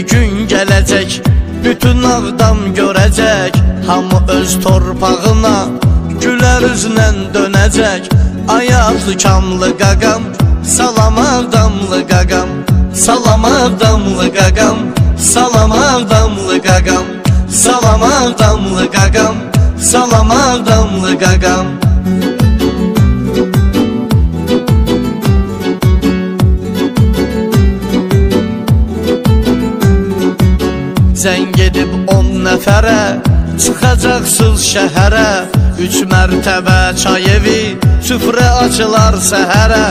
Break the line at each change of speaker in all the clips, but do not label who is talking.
bir gün gələcək, bütün ağdam görəcək, hamı öz torpağına gülər üzlə dönəcək. Ayaqlı kamlı qaqam, salam ağdamlı qaqam, salam ağdamlı qaqam, salam ağdamlı qaqam, salam ağdamlı qaqam, salam ağdamlı qaqam. Zəng edib 10 nəfərə, çıxacaqsınız şəhərə, 3 mərtəbə çay evi, süfrə açılar səhərə.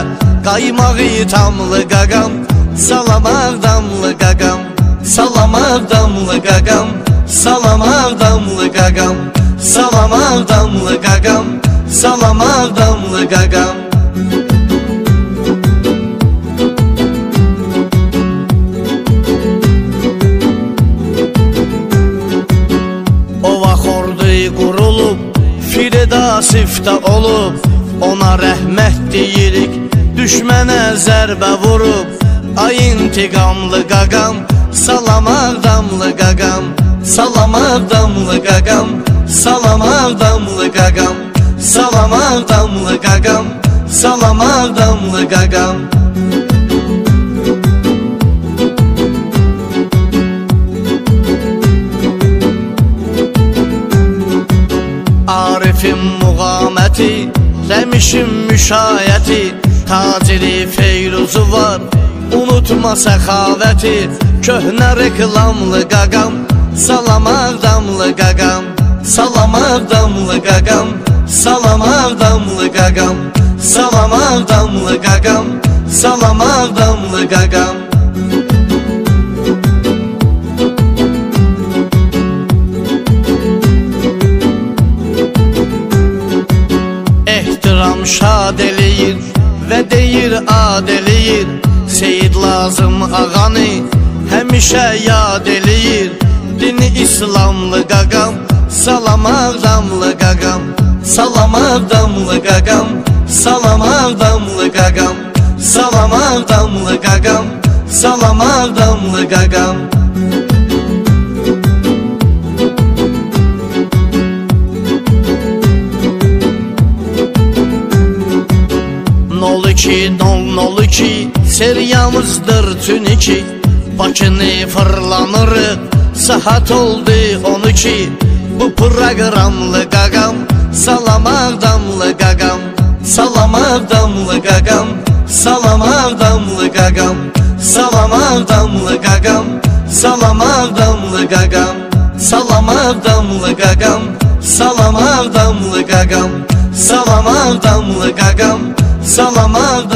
Qaymağı tamlı qaqam, salam ağdamlı qaqam, salam ağdamlı qaqam, salam ağdamlı qaqam, salam ağdamlı qaqam, salam ağdamlı qaqam. Qurulub, firda sifdə olub, ona rəhmət deyirik, düşmənə zərbə vurub. Ay intiqamlı qaqam, salam ağdamlı qaqam, salam ağdamlı qaqam, salam ağdamlı qaqam, salam ağdamlı qaqam, salam ağdamlı qaqam. Arifin muğaməti, Rəmişin müşayəti, taciri Feyruzu var, unutma səxavəti. Köhnə reklamlı qaqam, salam ağdamlı qaqam, salam ağdamlı qaqam, salam ağdamlı qaqam, salam ağdamlı qaqam, salam ağdamlı qaqam. Şad eləyir və deyir ad eləyir, Seyid Lazım ağanı həmişə yad eləyir. Dini İslamlı qaqam, salam ağdamlı qaqam, salam ağdamlı qaqam, salam ağdamlı qaqam, salam ağdamlı qaqam, salam ağdamlı qaqam. 02 seriyamızdır tüniki, Bakını fırlanırıq, saat oldu 12. Bu proqramlı qaqam, salam ağdamlı qaqam, salam ağdamlı qaqam, salam ağdamlı qaqam, salam ağdamlı qaqam, salam ağdamlı qaqam, salam ağdamlı qaqam, salam ağdamlı qaqam, salam ağdamlı qaqam, salam ağdamlı